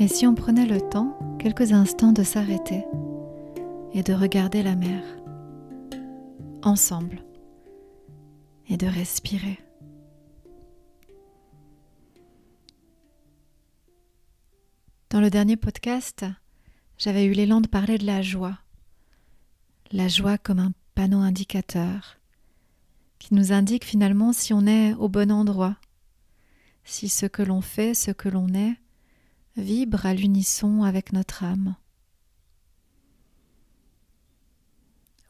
Et si on prenait le temps, quelques instants, de s'arrêter et de regarder la mer, ensemble, et de respirer. Dans le dernier podcast, j'avais eu l'élan de parler de la joie. La joie comme un panneau indicateur qui nous indique finalement si on est au bon endroit, si ce que l'on fait, ce que l'on est, vibre à l'unisson avec notre âme.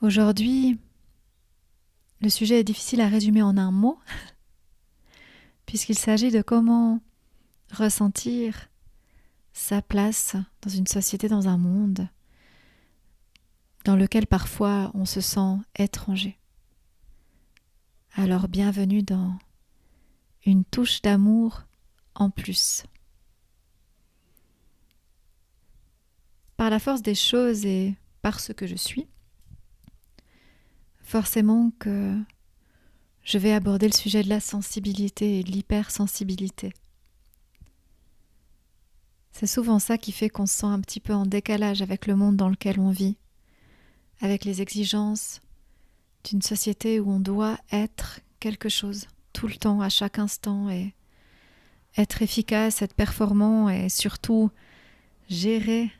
Aujourd'hui, le sujet est difficile à résumer en un mot, puisqu'il s'agit de comment ressentir sa place dans une société, dans un monde dans lequel parfois on se sent étranger. Alors bienvenue dans une touche d'amour en plus. Par la force des choses et par ce que je suis, forcément que je vais aborder le sujet de la sensibilité et de l'hypersensibilité. C'est souvent ça qui fait qu'on se sent un petit peu en décalage avec le monde dans lequel on vit, avec les exigences d'une société où on doit être quelque chose tout le temps, à chaque instant, et être efficace, être performant et surtout gérer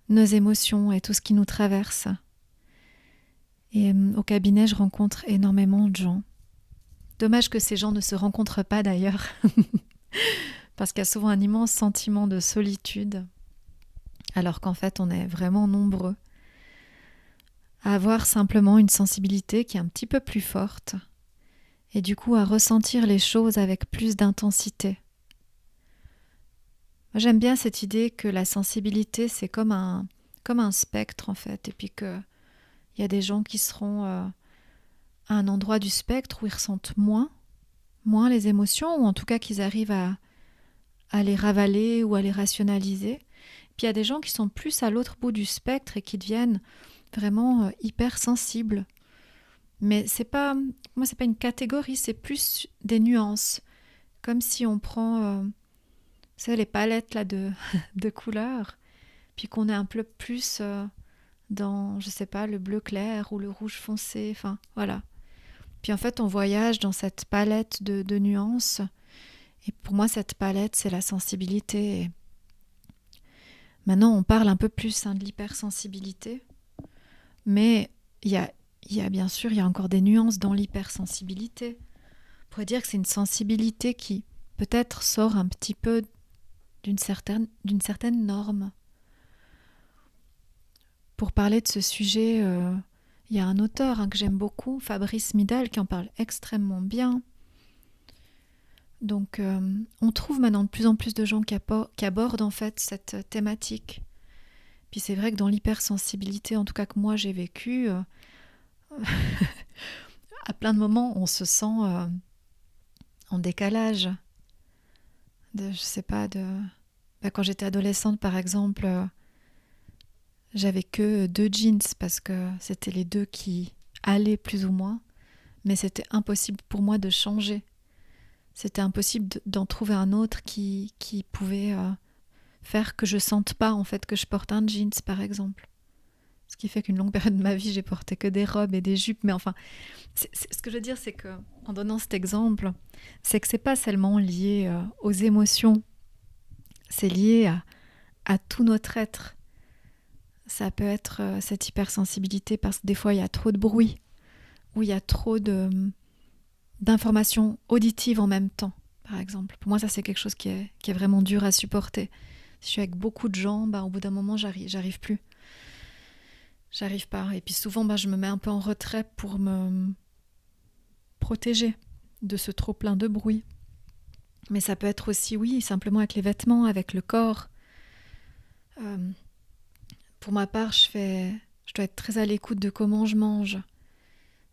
nos émotions et tout ce qui nous traverse. Et au cabinet, je rencontre énormément de gens. Dommage que ces gens ne se rencontrent pas d'ailleurs, parce qu'il y a souvent un immense sentiment de solitude, alors qu'en fait, on est vraiment nombreux à avoir simplement une sensibilité qui est un petit peu plus forte et du coup à ressentir les choses avec plus d'intensité. Moi, j'aime bien cette idée que la sensibilité, c'est comme un spectre en fait, et puis qu'il y a des gens qui seront à un endroit du spectre où ils ressentent moins les émotions, ou en tout cas qu'ils arrivent à les ravaler ou à les rationaliser. Puis il y a des gens qui sont plus à l'autre bout du spectre et qui deviennent vraiment hyper sensibles. Mais c'est pas une catégorie, c'est plus des nuances. Comme si on prend les palettes là de couleurs, puis qu'on est un peu plus dans, je sais pas, le bleu clair ou le rouge foncé, enfin voilà. Puis en fait, on voyage dans cette palette de nuances. Et pour moi, cette palette, c'est la sensibilité. Et maintenant, on parle un peu plus de l'hypersensibilité. Mais il y a bien sûr, il y a encore des nuances dans l'hypersensibilité. On pourrait dire que c'est une sensibilité qui peut-être sort un petit peu d'une certaine norme. Pour parler de ce sujet, il y a un auteur que j'aime beaucoup, Fabrice Midal, qui en parle extrêmement bien. Donc, on trouve maintenant de plus en plus de gens qui abordent en fait cette thématique. Puis c'est vrai que dans l'hypersensibilité, en tout cas que moi j'ai vécu, à plein de moments, on se sent en décalage. Quand j'étais adolescente, par exemple, j'avais que 2 jeans parce que c'était les 2 qui allaient plus ou moins, mais c'était impossible pour moi de changer. C'était impossible d'en trouver un autre qui pouvait faire que je sente pas en fait que je porte un jeans, par exemple. Ce qui fait qu'une longue période de ma vie, j'ai porté que des robes et des jupes. Mais enfin, ce que je veux dire, c'est que en donnant cet exemple, c'est que c'est pas seulement lié aux émotions, c'est lié à tout notre être. Ça peut être cette hypersensibilité parce que des fois, il y a trop de bruit ou il y a trop d'informations auditives en même temps, par exemple. Pour moi, ça, c'est quelque chose qui est vraiment dur à supporter. Si je suis avec beaucoup de gens, au bout d'un moment, j'arrive plus. J'arrive pas. Et puis souvent, je me mets un peu en retrait pour me protéger de ce trop plein de bruit. Mais ça peut être aussi, oui, simplement avec les vêtements, avec le corps. Pour ma part, je dois être très à l'écoute de comment je mange.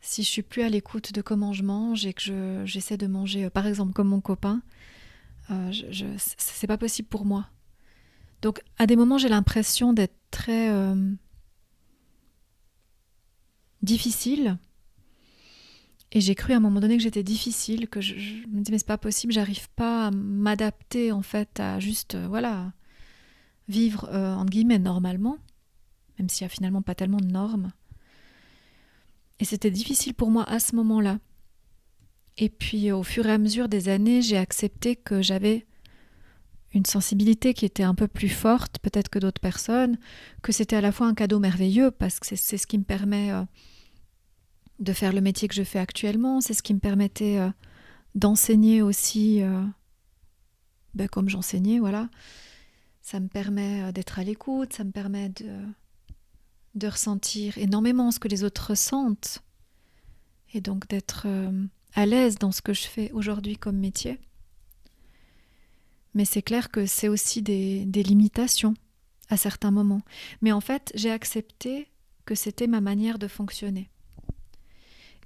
Si je suis plus à l'écoute de comment je mange et que j'essaie de manger, par exemple, comme mon copain, c'est pas possible pour moi. Donc, à des moments, j'ai l'impression d'être très difficile. Et j'ai cru à un moment donné que j'étais difficile, que je me disais mais c'est pas possible, j'arrive pas à m'adapter en fait à juste vivre entre guillemets normalement, même s'il y a finalement pas tellement de normes. Et c'était difficile pour moi à ce moment-là. Et puis au fur et à mesure des années, j'ai accepté que j'avais une sensibilité qui était un peu plus forte peut-être que d'autres personnes, que c'était à la fois un cadeau merveilleux parce que c'est ce qui me permet de faire le métier que je fais actuellement, c'est ce qui me permettait d'enseigner aussi comme j'enseignais, voilà. Ça me permet d'être à l'écoute, ça me permet de ressentir énormément ce que les autres ressentent et donc d'être à l'aise dans ce que je fais aujourd'hui comme métier. Mais c'est clair que c'est aussi des limitations à certains moments. Mais en fait, j'ai accepté que c'était ma manière de fonctionner.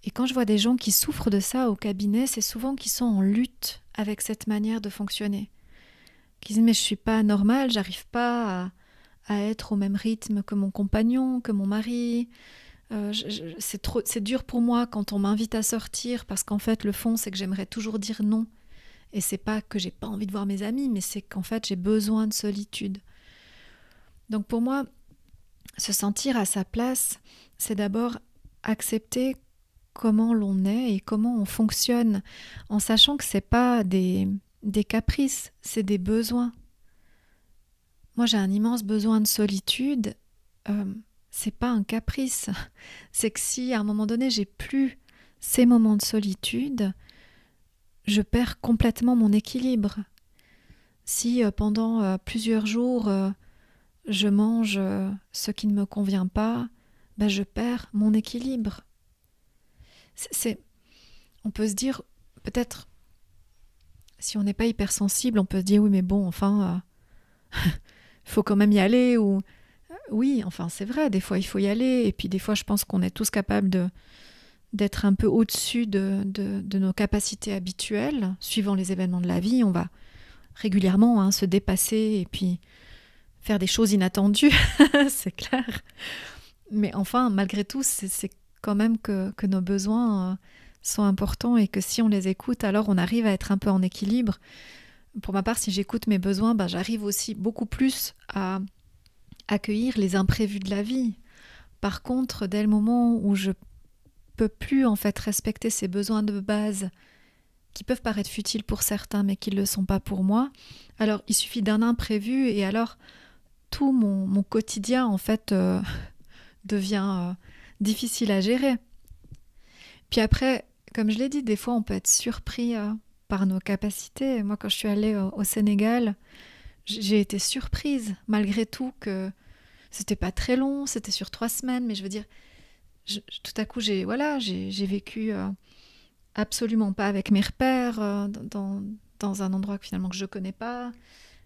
Et quand je vois des gens qui souffrent de ça au cabinet, c'est souvent qu'ils sont en lutte avec cette manière de fonctionner. Qui disent mais je suis pas normale, j'arrive pas à être au même rythme que mon compagnon, que mon mari. C'est dur pour moi quand on m'invite à sortir parce qu'en fait le fond c'est que j'aimerais toujours dire non. Et c'est pas que j'ai pas envie de voir mes amis, mais c'est qu'en fait j'ai besoin de solitude. Donc pour moi, se sentir à sa place, c'est d'abord accepter comment l'on est et comment on fonctionne, en sachant que c'est pas des caprices, c'est des besoins. Moi j'ai un immense besoin de solitude, c'est pas un caprice. C'est que si à un moment donné j'ai plus ces moments de solitude, je perds complètement mon équilibre. Si pendant plusieurs jours je mange ce qui ne me convient pas, je perds mon équilibre. On peut se dire, peut-être, si on n'est pas hypersensible, on peut se dire oui mais bon, enfin, faut quand même y aller ou oui, enfin c'est vrai, des fois il faut y aller et puis des fois je pense qu'on est tous capables d'être un peu au-dessus de nos capacités habituelles, suivant les événements de la vie, on va régulièrement se dépasser et puis faire des choses inattendues, c'est clair. Mais enfin, malgré tout, c'est quand même que nos besoins sont importants et que si on les écoute, alors on arrive à être un peu en équilibre. Pour ma part, si j'écoute mes besoins, j'arrive aussi beaucoup plus à accueillir les imprévus de la vie. Par contre, dès le moment où je peux plus en fait respecter ces besoins de base qui peuvent paraître futiles pour certains mais qui ne le sont pas pour moi, alors il suffit d'un imprévu et alors tout mon quotidien en fait devient difficile à gérer. Puis après, comme je l'ai dit, des fois on peut être surpris par nos capacités. Moi quand je suis allée au Sénégal, j'ai été surprise malgré tout que c'était pas très long, c'était sur 3 semaines, mais je veux dire, tout à coup j'ai vécu absolument pas avec mes repères dans un endroit que finalement que je connais pas,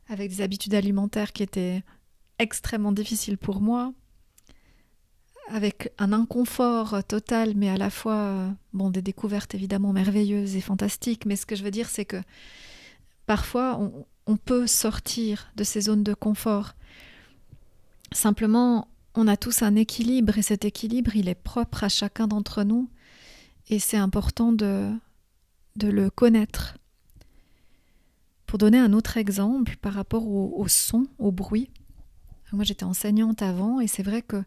avec des habitudes alimentaires qui étaient extrêmement difficiles pour moi, avec un inconfort total, mais à la fois des découvertes évidemment merveilleuses et fantastiques. Mais ce que je veux dire, c'est que parfois on peut sortir de ces zones de confort. Simplement, on a tous un équilibre et cet équilibre, il est propre à chacun d'entre nous et c'est important de le connaître. Pour donner un autre exemple par rapport au son, au bruit, moi j'étais enseignante avant et c'est vrai que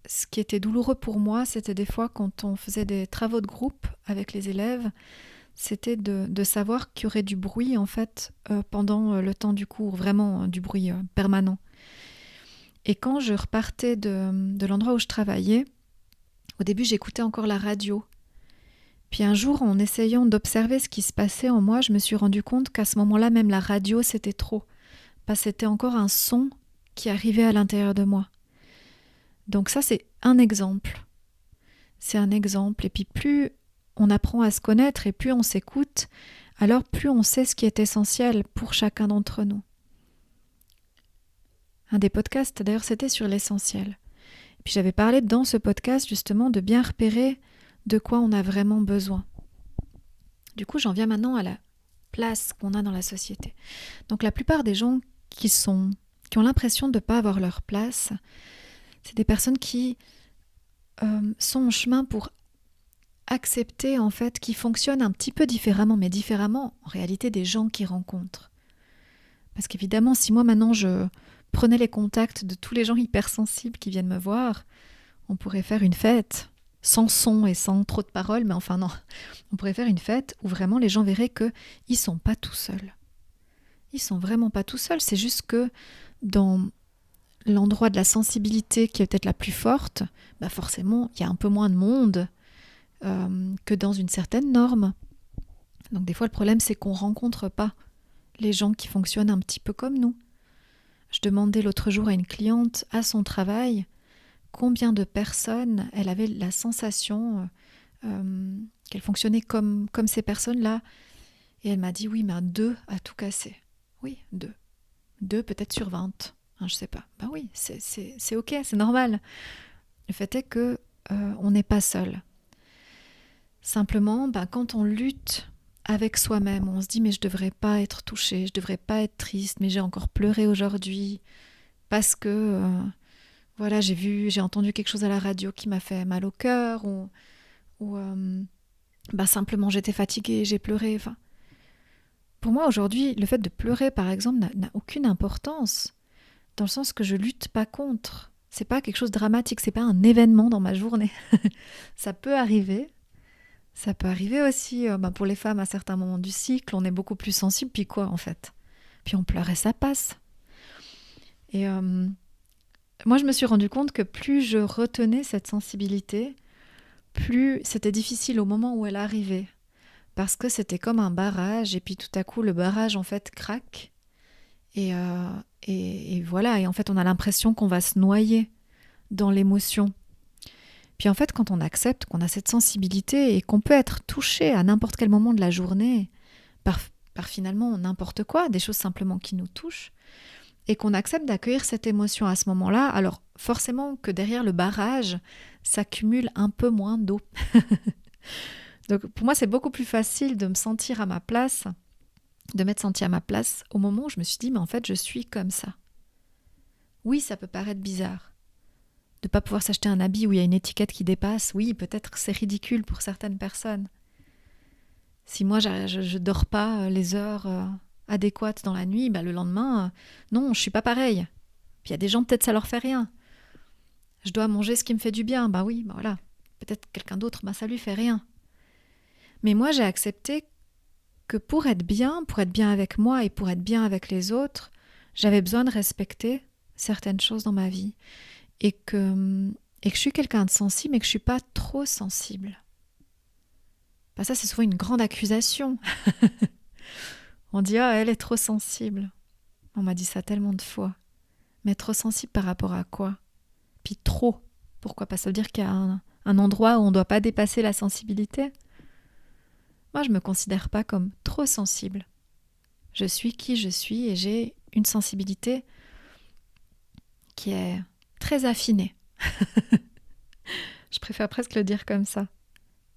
ce qui était douloureux pour moi, c'était des fois quand on faisait des travaux de groupe avec les élèves, c'était de savoir qu'il y aurait du bruit en fait pendant le temps du cours, vraiment du bruit permanent. Et quand je repartais de l'endroit où je travaillais, au début j'écoutais encore la radio. Puis un jour, en essayant d'observer ce qui se passait en moi, je me suis rendu compte qu'à ce moment-là, même la radio, c'était trop. Parce que c'était encore un son qui arrivait à l'intérieur de moi. Donc ça, c'est un exemple. C'est un exemple. Et puis plus on apprend à se connaître et plus on s'écoute, alors plus on sait ce qui est essentiel pour chacun d'entre nous. Un des podcasts, d'ailleurs, c'était sur l'essentiel. Et puis j'avais parlé dans ce podcast, justement, de bien repérer de quoi on a vraiment besoin. Du coup, j'en viens maintenant à la place qu'on a dans la société. Donc la plupart des gens qui ont l'impression de ne pas avoir leur place, c'est des personnes qui sont en chemin pour accepter en fait qu'ils fonctionnent un petit peu différemment, mais différemment en réalité des gens qu'ils rencontrent. Parce qu'évidemment, si moi maintenant je prenais les contacts de tous les gens hypersensibles qui viennent me voir, on pourrait faire une fête sans son et sans trop de paroles, mais enfin non, on pourrait faire une fête où vraiment les gens verraient qu'ils sont pas tout seuls. Ils sont vraiment pas tout seuls, c'est juste que dans l'endroit de la sensibilité qui est peut-être la plus forte, bah forcément, il y a un peu moins de monde que dans une certaine norme. Donc des fois, le problème, c'est qu'on rencontre pas les gens qui fonctionnent un petit peu comme nous. Je demandais l'autre jour à une cliente, à son travail, combien de personnes elle avait la sensation qu'elle fonctionnait comme ces personnes-là. Et elle m'a dit, oui, mais 2 à tout casser. Oui, 2. 2 peut-être sur 20. Hein, je sais pas. Ben oui, c'est ok, c'est normal. Le fait est que on n'est pas seul. Simplement, quand on lutte avec soi-même, on se dit mais je devrais pas être touchée, je devrais pas être triste, mais j'ai encore pleuré aujourd'hui parce que voilà, j'ai entendu quelque chose à la radio qui m'a fait mal au cœur ou simplement j'étais fatiguée, j'ai pleuré. Enfin, pour moi aujourd'hui, le fait de pleurer par exemple n'a aucune importance dans le sens que je lutte pas contre. C'est pas quelque chose de dramatique, c'est pas un événement dans ma journée. Ça peut arriver. Ça peut arriver aussi pour les femmes à certains moments du cycle, on est beaucoup plus sensible, puis quoi en fait? Puis on pleure et ça passe. Et moi je me suis rendu compte que plus je retenais cette sensibilité, plus c'était difficile au moment où elle arrivait. Parce que c'était comme un barrage, et puis tout à coup le barrage en fait craque. Et voilà, et en fait on a l'impression qu'on va se noyer dans l'émotion. Puis en fait, quand on accepte qu'on a cette sensibilité et qu'on peut être touché à n'importe quel moment de la journée par finalement n'importe quoi, des choses simplement qui nous touchent, et qu'on accepte d'accueillir cette émotion à ce moment-là, alors forcément que derrière le barrage s'accumule un peu moins d'eau. Donc pour moi, c'est beaucoup plus facile de me sentir à ma place, de m'être sentie à ma place au moment où je me suis dit, mais en fait, je suis comme ça. Oui, ça peut paraître bizarre. De ne pas pouvoir s'acheter un habit où il y a une étiquette qui dépasse, oui, peut-être c'est ridicule pour certaines personnes. Si moi, je ne dors pas les heures adéquates dans la nuit, le lendemain, non, je ne suis pas pareille. Puis il y a des gens, peut-être ça leur fait rien. Je dois manger ce qui me fait du bien, oui, voilà. Peut-être quelqu'un d'autre, ça lui fait rien. Mais moi, j'ai accepté que pour être bien avec moi et pour être bien avec les autres, j'avais besoin de respecter certaines choses dans ma vie. Et que je suis quelqu'un de sensible, mais que je ne suis pas trop sensible. Ça, c'est souvent une grande accusation. On dit « Ah, elle est trop sensible ». On m'a dit ça tellement de fois. Mais trop sensible par rapport à quoi? Puis trop. Pourquoi pas? Ça veut dire qu'il y a un endroit où on ne doit pas dépasser la sensibilité? Moi, je ne me considère pas comme trop sensible. Je suis qui je suis et j'ai une sensibilité qui est très affinée. Je préfère presque le dire comme ça,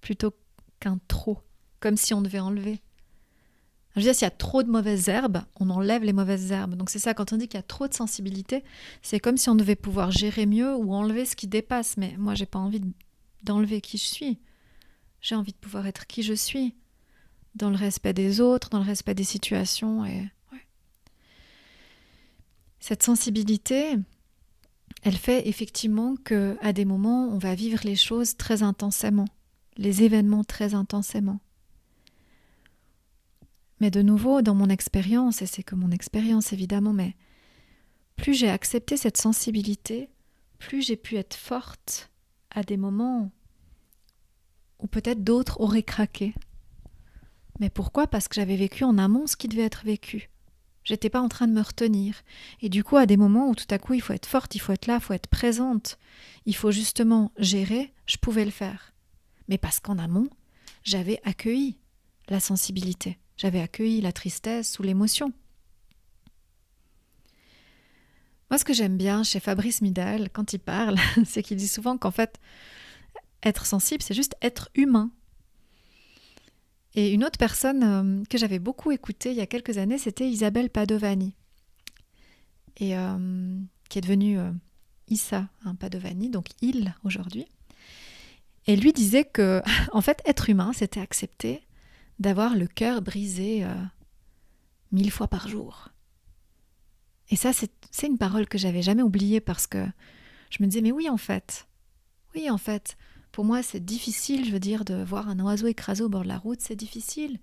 plutôt qu'un trop, comme si on devait enlever. Je veux dire, s'il y a trop de mauvaises herbes, on enlève les mauvaises herbes. Donc c'est ça, quand on dit qu'il y a trop de sensibilité, c'est comme si on devait pouvoir gérer mieux ou enlever ce qui dépasse. Mais moi, j'ai pas envie d'enlever qui je suis. J'ai envie de pouvoir être qui je suis, dans le respect des autres, dans le respect des situations. Et ouais. Cette sensibilité, elle fait effectivement qu'à des moments, on va vivre les choses très intensément, les événements très intensément. Mais de nouveau, dans mon expérience, et c'est que mon expérience évidemment, mais plus j'ai accepté cette sensibilité, plus j'ai pu être forte à des moments où peut-être d'autres auraient craqué. Mais pourquoi? Parce que j'avais vécu en amont ce qui devait être vécu. J'étais pas en train de me retenir. Et du coup, à des moments où tout à coup, il faut être forte, il faut être là, il faut être présente, il faut justement gérer, je pouvais le faire. Mais parce qu'en amont, j'avais accueilli la sensibilité. J'avais accueilli la tristesse ou l'émotion. Moi, ce que j'aime bien chez Fabrice Midal, quand il parle, c'est qu'il dit souvent qu'en fait, être sensible, c'est juste être humain. Et une autre personne que j'avais beaucoup écoutée il y a quelques années, c'était Isabelle Padovani, et qui est devenue Issa Padovani, donc il aujourd'hui. Et lui disait que, en fait, être humain, c'était accepter d'avoir le cœur brisé 1000 fois par jour. Et ça, c'est une parole que j'avais jamais oubliée parce que je me disais, mais oui, en fait, pour moi, c'est difficile, je veux dire, de voir un oiseau écrasé au bord de la route, c'est difficile.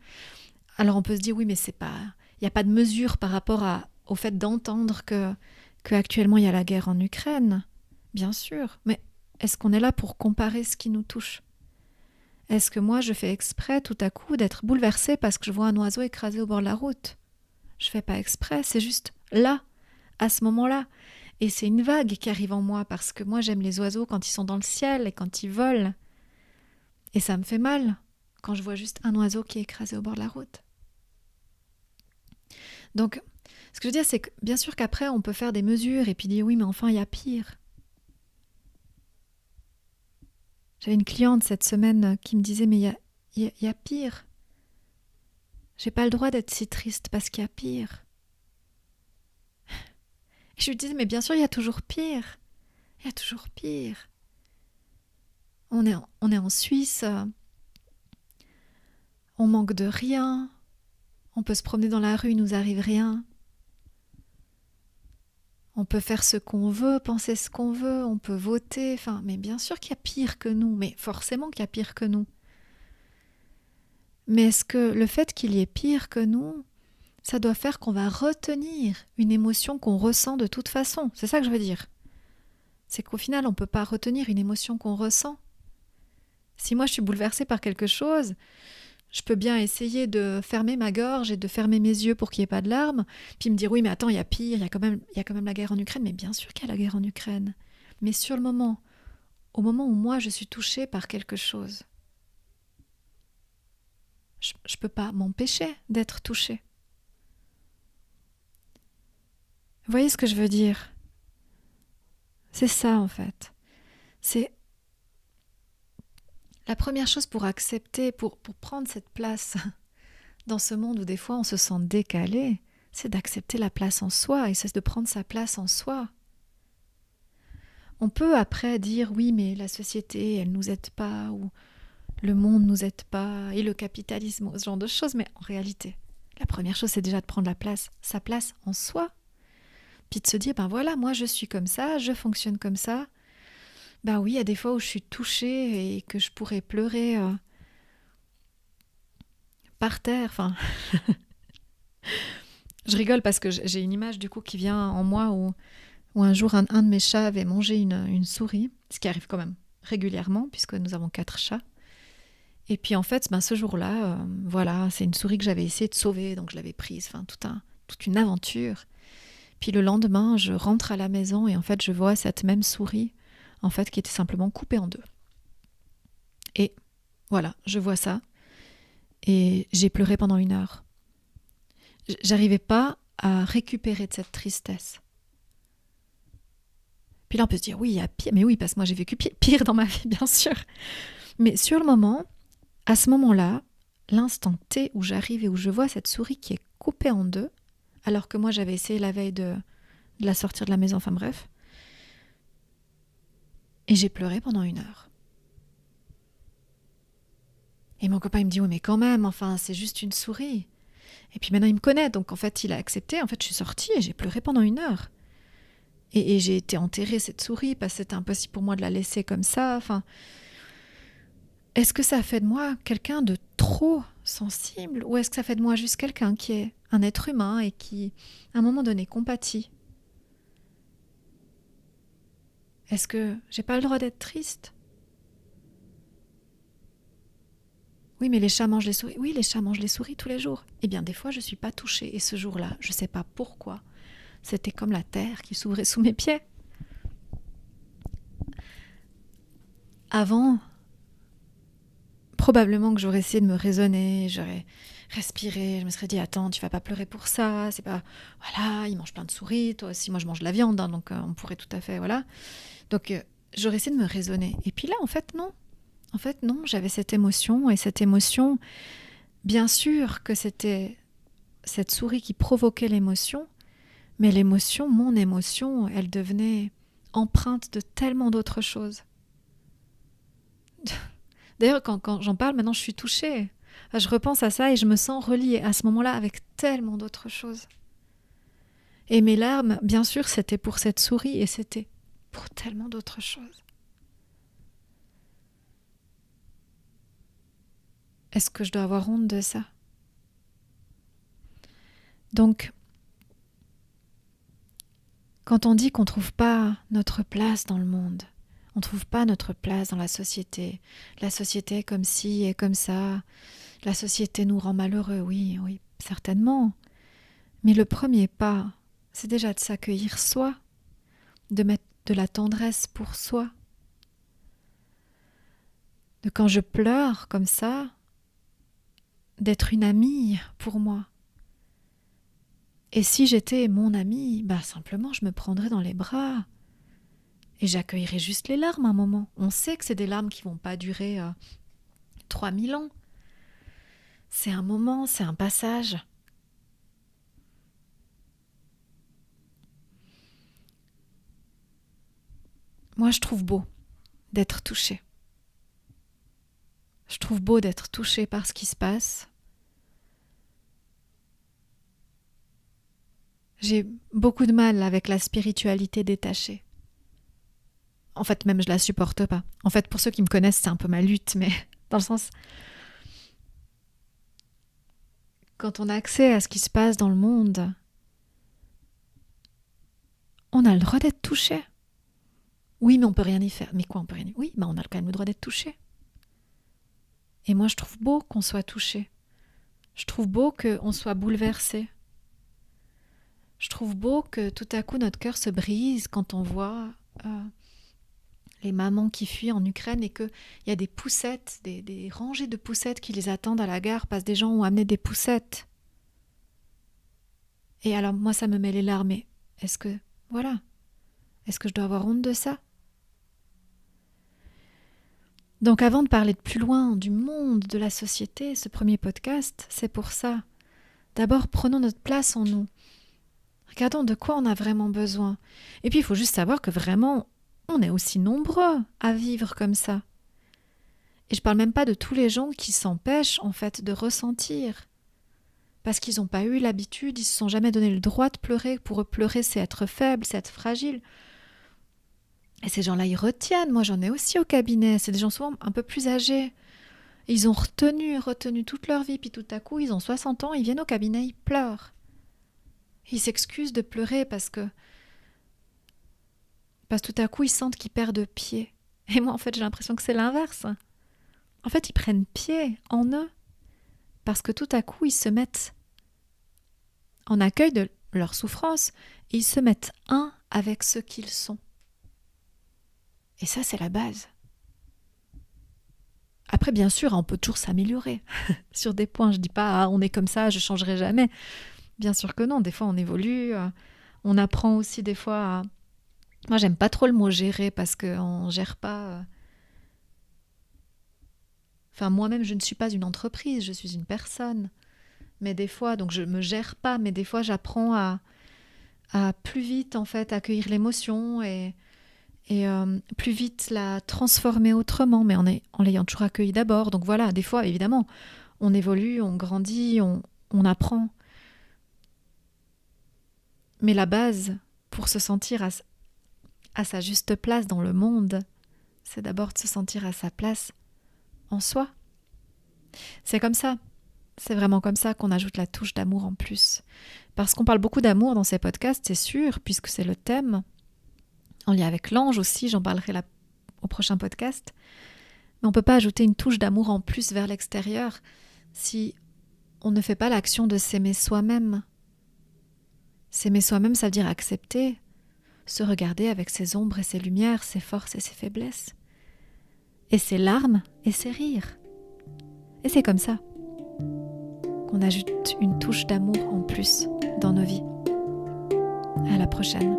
Alors on peut se dire, oui, mais c'est pas, il n'y a pas de mesure par rapport au fait d'entendre que actuellement il y a la guerre en Ukraine. Bien sûr, mais est-ce qu'on est là pour comparer ce qui nous touche? Est-ce que moi, je fais exprès tout à coup d'être bouleversée parce que je vois un oiseau écrasé au bord de la route? Je fais pas exprès, c'est juste là, à ce moment-là. Et c'est une vague qui arrive en moi parce que moi, j'aime les oiseaux quand ils sont dans le ciel et quand ils volent. Et ça me fait mal quand je vois juste un oiseau qui est écrasé au bord de la route. Donc, ce que je veux dire, c'est que bien sûr qu'après, on peut faire des mesures et puis dire oui, mais enfin, il y a pire. J'avais une cliente cette semaine qui me disait, mais il y a pire. J'ai pas le droit d'être si triste parce qu'il y a pire. Et je lui disais, mais bien sûr, il y a toujours pire. Il y a toujours pire. On est en Suisse, on manque de rien, on peut se promener dans la rue, il nous arrive rien. On peut faire ce qu'on veut, penser ce qu'on veut, on peut voter, mais bien sûr qu'il y a pire que nous, mais forcément qu'il y a pire que nous. Mais est-ce que le fait qu'il y ait pire que nous, ça doit faire qu'on va retenir une émotion qu'on ressent de toute façon? C'est ça que je veux dire. C'est qu'au final, on ne peut pas retenir une émotion qu'on ressent. Si moi je suis bouleversée par quelque chose, je peux bien essayer de fermer ma gorge et de fermer mes yeux pour qu'il n'y ait pas de larmes, puis me dire oui mais attends, il y a pire, il y a quand même la guerre en Ukraine, mais bien sûr qu'il y a la guerre en Ukraine. Mais sur le moment, au moment où moi je suis touchée par quelque chose, je ne peux pas m'empêcher d'être touchée. Vous voyez ce que je veux dire? C'est ça en fait. C'est la première chose pour accepter, pour prendre cette place dans ce monde où des fois on se sent décalé, c'est d'accepter la place en soi et c'est de prendre sa place en soi. On peut après dire oui mais la société elle nous aide pas ou le monde nous aide pas et le capitalisme, ce genre de choses, mais en réalité la première chose c'est déjà de prendre sa place en soi, puis de se dire ben voilà moi je suis comme ça, je fonctionne comme ça. Ben oui il y a des fois où je suis touchée et que je pourrais pleurer par terre, je rigole parce que j'ai une image du coup qui vient en moi où un jour un de mes chats avait mangé une souris, ce qui arrive quand même régulièrement puisque nous avons 4 chats. Et puis en fait, ce jour-là, voilà, c'est une souris que j'avais essayé de sauver, donc je l'avais prise, toute une aventure. Puis le lendemain, je rentre à la maison et en fait, je vois cette même souris, en fait, qui était simplement coupée en deux. Et voilà, je vois ça et j'ai pleuré pendant 1 heure. J'arrivais pas à récupérer de cette tristesse. Puis là, on peut se dire, oui, il y a pire. Mais oui, parce que moi, j'ai vécu pire dans ma vie, bien sûr. Mais sur le moment, à ce moment-là, l'instant T où j'arrive et où je vois cette souris qui est coupée en deux, alors que moi, j'avais essayé la veille de la sortir de la maison, bref. Et j'ai pleuré pendant 1 heure. Et mon copain, il me dit, oui, mais quand même, c'est juste une souris. Et puis maintenant, il me connaît, donc en fait, il a accepté. En fait, je suis sortie et j'ai pleuré pendant 1 heure. Et j'ai été enterrer cette souris parce que c'était impossible pour moi de la laisser comme ça. Est-ce que ça fait de moi quelqu'un de trop sensible ou est-ce que ça fait de moi juste quelqu'un qui est un être humain et qui, à un moment donné, compatit? Est-ce que j'ai pas le droit d'être triste? Oui, mais les chats mangent les souris. Oui, les chats mangent les souris tous les jours. Eh bien, des fois, je ne suis pas touchée. Et ce jour-là, je ne sais pas pourquoi, c'était comme la terre qui s'ouvrait sous mes pieds. Avant, probablement que j'aurais essayé de me raisonner, j'aurais respiré, je me serais dit attends, tu vas pas pleurer pour ça, c'est pas voilà, ils mangent plein de souris, toi aussi moi je mange de la viande donc on pourrait tout à fait voilà. Donc j'aurais essayé de me raisonner et puis là en fait non, j'avais cette émotion et cette émotion bien sûr que c'était cette souris qui provoquait l'émotion, mais l'émotion, mon émotion, elle devenait empreinte de tellement d'autres choses. D'ailleurs, quand j'en parle, maintenant, je suis touchée. Je repense à ça et je me sens reliée à ce moment-là avec tellement d'autres choses. Et mes larmes, bien sûr, c'était pour cette souris et c'était pour tellement d'autres choses. Est-ce que je dois avoir honte de ça? Donc, quand on dit qu'on ne trouve pas notre place dans le monde, on ne trouve pas notre place dans la société est comme ci et comme ça, la société nous rend malheureux, oui, certainement. Mais le premier pas, c'est déjà de s'accueillir soi, de mettre de la tendresse pour soi. De quand je pleure comme ça, d'être une amie pour moi. Et si j'étais mon amie, simplement je me prendrais dans les bras et j'accueillerais juste les larmes un moment. On sait que c'est des larmes qui vont pas durer 3000 ans. C'est un moment, c'est un passage. Moi, je trouve beau d'être touchée. Je trouve beau d'être touchée par ce qui se passe. J'ai beaucoup de mal avec la spiritualité détachée. En fait, même je la supporte pas. En fait, pour ceux qui me connaissent, c'est un peu ma lutte, mais dans le sens... Quand on a accès à ce qui se passe dans le monde, on a le droit d'être touché. Oui, mais on peut rien y faire. Mais quoi, on peut rien y faire? Oui, on a quand même le droit d'être touché. Et moi, je trouve beau qu'on soit touché. Je trouve beau qu'on soit bouleversé. Je trouve beau que tout à coup notre cœur se brise quand on voit les mamans qui fuient en Ukraine et qu'il y a des poussettes, des rangées de poussettes qui les attendent à la gare parce que des gens ont amené des poussettes. Et alors moi ça me met les larmes. Et est-ce que je dois avoir honte de ça? Donc avant de parler de plus loin du monde, de la société, ce premier podcast, c'est pour ça. D'abord prenons notre place en nous. Regardons de quoi on a vraiment besoin. Et puis il faut juste savoir que vraiment, on est aussi nombreux à vivre comme ça. Et je parle même pas de tous les gens qui s'empêchent en fait de ressentir. Parce qu'ils n'ont pas eu l'habitude, ils se sont jamais donné le droit de pleurer. Pour eux, pleurer, c'est être faible, c'est être fragile. Et ces gens-là, ils retiennent. Moi, j'en ai aussi au cabinet. C'est des gens souvent un peu plus âgés. Et ils ont retenu toute leur vie. Puis tout à coup, ils ont 60 ans, ils viennent au cabinet, ils pleurent. Ils s'excusent de pleurer parce que tout à coup, ils sentent qu'ils perdent pied. Et moi, en fait, j'ai l'impression que c'est l'inverse. En fait, ils prennent pied en eux. Parce que tout à coup, ils se mettent en accueil de leur souffrance. Et ils se mettent un avec ce qu'ils sont. Et ça, c'est la base. Après, bien sûr, on peut toujours s'améliorer sur des points. Je dis pas, on est comme ça, je changerai jamais. Bien sûr que non, des fois on évolue, on apprend aussi des fois à... Moi j'aime pas trop le mot gérer parce qu'on gère pas... Enfin moi-même je ne suis pas une entreprise, je suis une personne. Mais des fois, donc je me gère pas, mais des fois j'apprends à plus vite en fait accueillir l'émotion et plus vite la transformer autrement, mais en l'ayant toujours accueillie d'abord. Donc voilà, des fois évidemment, on évolue, on grandit, on apprend. Mais la base, pour se sentir à sa juste place dans le monde, c'est d'abord de se sentir à sa place en soi. C'est comme ça, c'est vraiment comme ça qu'on ajoute la touche d'amour en plus. Parce qu'on parle beaucoup d'amour dans ces podcasts, c'est sûr, puisque c'est le thème. En lien avec l'ange aussi, j'en parlerai au prochain podcast. Mais on ne peut pas ajouter une touche d'amour en plus vers l'extérieur si on ne fait pas l'action de s'aimer soi-même. S'aimer soi-même, ça veut dire accepter, se regarder avec ses ombres et ses lumières, ses forces et ses faiblesses, et ses larmes et ses rires. Et c'est comme ça qu'on ajoute une touche d'amour en plus dans nos vies. À la prochaine.